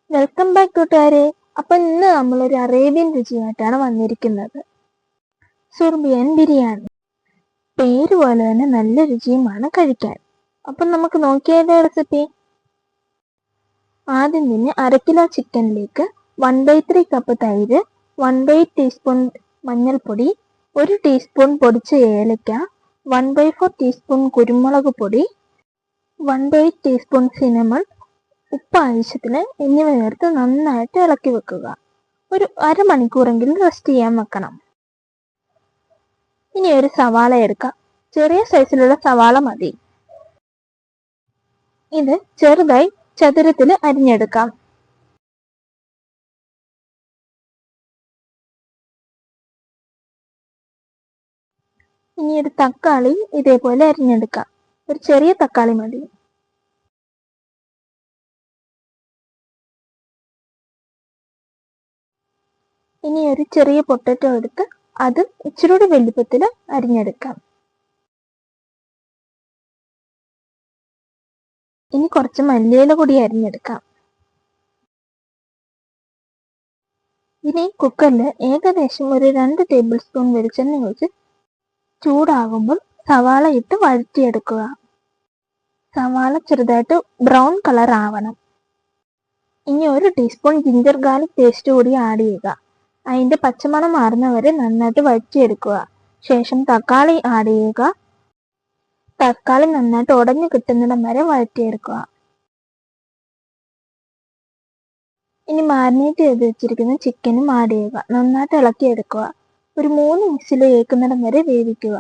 Welcome back കൂട്ടുകാരെ. അപ്പൊ ഇന്ന് നമ്മളൊരു അറേബ്യൻ രുചിയായിട്ടാണ് വന്നിരിക്കുന്നത്. സുർബിയൻ ബിരിയാണി. പേര് പോലെ തന്നെ നല്ല രുചിയുമാണ് കഴിക്കാൻ. അപ്പൊ നമുക്ക് നോക്കിയാലോ റെസിപ്പി. ആദ്യം തന്നെ 1/2 കിലോ ചിക്കനിലേക്ക് 1/3 കപ്പ് തൈര്, 1/8 ടീസ്പൂൺ മഞ്ഞൾപ്പൊടി, 1 ടീസ്പൂൺ പൊടിച്ച ഏലക്ക, 1/4 ടീസ്പൂൺ കുരുമുളക് പൊടി, 1/8 ടീസ്പൂൺ സിനമൺ, ഉപ്പ് ആവശ്യത്തിന് എന്നിവ ചേർത്ത് നന്നായിട്ട് ഇളക്കി വെക്കുക. ഒരു അരമണിക്കൂറെങ്കിലും റെസ്റ്റ് ചെയ്യാൻ വെക്കണം. ഇനി ഒരു സവാള എടുക്കാം. ചെറിയ സൈസിലുള്ള സവാള മതി. ഇത് ചെറുതായി ചതുരത്തിൽ അരിഞ്ഞെടുക്കാം. ഇനി ഒരു തക്കാളി ഇതേപോലെ അരിഞ്ഞെടുക്കാം. ഒരു ചെറിയ തക്കാളി മതി. ഇനി ഒരു ചെറിയ പൊട്ടറ്റോ എടുത്ത് അത് ഇച്ചിരി വലിപ്പത്തിൽ അരിഞ്ഞെടുക്കാം. ഇനി കുറച്ച് മല്ലിയില കൂടി അരിഞ്ഞെടുക്കാം. ഇനി കുക്കറിൽ ഏകദേശം ഒരു 2 ടേബിൾ സ്പൂൺ വെളിച്ചെണ്ണ ഒഴിച്ച് ചൂടാകുമ്പോൾ സവാള ഇട്ട് വഴറ്റിയെടുക്കുക. സവാള ചെറുതായിട്ട് ബ്രൗൺ കളർ ആവണം. ഇനി 1 ടീസ്പൂൺ ജിഞ്ചർ ഗാർലിക് പേസ്റ്റ് കൂടി ആഡ് ചെയ്യുക. അതിന്റെ പച്ചമണം മാറുന്നവരെ നന്നായിട്ട് വഴറ്റിയെടുക്കുക. ശേഷം തക്കാളി ആഡ് ചെയ്യുക. തക്കാളി നന്നായിട്ട് ഉടഞ്ഞു കിട്ടുന്നിടം വരെ വഴറ്റിയെടുക്കുക. ഇനി മാരിനേറ്റ് ചെയ്ത് വെച്ചിരിക്കുന്ന ചിക്കനും ആഡ് ചെയ്യുക. നന്നായിട്ട് ഇളക്കിയെടുക്കുക. ഒരു 3 വിസിൽ കേൾക്കുന്നിടം വരെ വേവിക്കുക.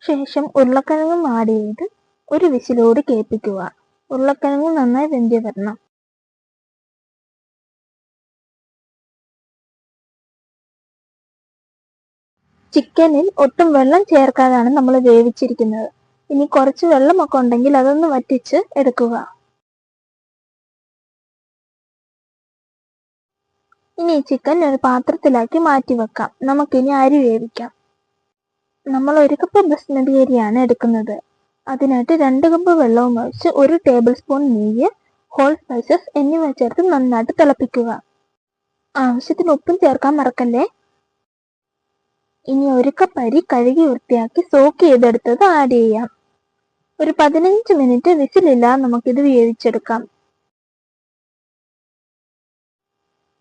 ശേഷം ഉരുളക്കിഴങ്ങും ആഡ് ചെയ്ത് ഒരു വിസിലോട് കേൾപ്പിക്കുക. ഉരുളക്കിഴങ്ങ് നന്നായി വെന്ത് വരണം. ചിക്കനിൽ ഒട്ടും വെള്ളം ചേർക്കാതാണ് നമ്മൾ വേവിച്ചിരിക്കുന്നത്. ഇനി കുറച്ച് വെള്ളമൊക്കെ ഉണ്ടെങ്കിൽ അതൊന്ന് വറ്റിച്ച് എടുക്കുക. ഇനി ചിക്കൻ ഒരു പാത്രത്തിലാക്കി മാറ്റി വെക്കാം. നമുക്കിനി അരി വേവിക്കാം. നമ്മൾ 1 കപ്പ് ബസ്മതി അരിയാണ് എടുക്കുന്നത്. അതിനായിട്ട് 2 കപ്പ് വെള്ളവും ഒഴിച്ച് 1 ടേബിൾ സ്പൂൺ നെയ്യ്, ഹോൾ സ്പൈസസ് എന്നിവ ചേർത്ത് നന്നായിട്ട് തിളപ്പിക്കുക. ആവശ്യത്തിന് ഉപ്പും ചേർക്കാൻ മറക്കല്ലേ. ഇനി 1 കപ്പ് അരി കഴുകി വൃത്തിയാക്കി സോക്ക് ചെയ്തെടുത്തത് ആഡ് ചെയ്യാം. ഒരു 15 മിനിറ്റ് വിസിലില്ലാതെ നമുക്കിത് വേവിച്ചെടുക്കാം.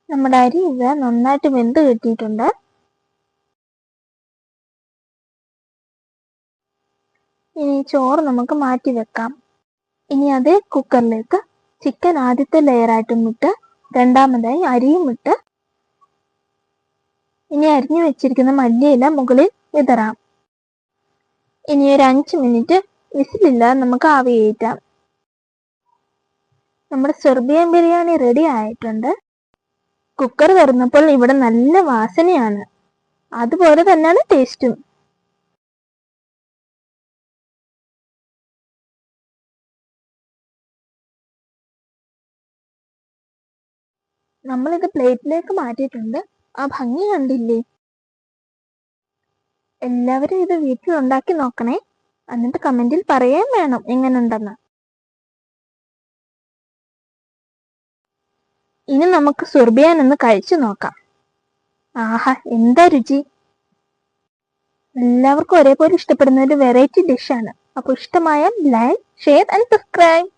നമ്മുടെ അരി ഇത് നന്നായിട്ട് വെന്ത് കിട്ടിയിട്ടുണ്ട്. ഇനി ചോറ് നമുക്ക് മാറ്റി വെക്കാം. ഇനി അതേ കുക്കറിലേക്ക് ചിക്കൻ ആദ്യത്തെ ലെയറായിട്ടും ഇട്ട് രണ്ടാമതായി അരിയും ഇട്ട് ഇനി അരിഞ്ഞു വെച്ചിരിക്കുന്ന മല്ലിയില മുകളിൽ വിതറാം. ഇനി ഒരു 5 മിനിറ്റ് വിസിലില്ലാതെ നമുക്ക് ആവി കയറ്റാം. നമ്മുടെ സെർബിയൻ ബിരിയാണി റെഡി ആയിട്ടുണ്ട്. കുക്കർ തുറന്നപ്പോൾ ഇവിടെ നല്ല വാസനയാണ്. അതുപോലെ തന്നെയാണ് ടേസ്റ്റും. നമ്മളിത് പ്ലേറ്റിലേക്ക് മാറ്റിയിട്ടുണ്ട്. ആ ഭംഗി കണ്ടില്ലേ. എല്ലാവരും ഇത് വീട്ടിൽ ഉണ്ടാക്കി നോക്കണേ. എന്നിട്ട് കമന്റിൽ പറയാൻ വേണം എങ്ങനെയുണ്ടെന്ന്. ഇനി നമുക്ക് സുർബിയാൻ ഒന്ന് കഴിച്ചു നോക്കാം. ആഹാ, എന്താ രുചി. എല്ലാവർക്കും ഒരേപോലെ ഇഷ്ടപ്പെടുന്ന ഒരു വെറൈറ്റി ഡിഷാണ്. അപ്പോൾ ഇഷ്ടമായ ലൈക്ക്, ഷെയർ ആൻഡ് സബ്സ്ക്രൈബ്.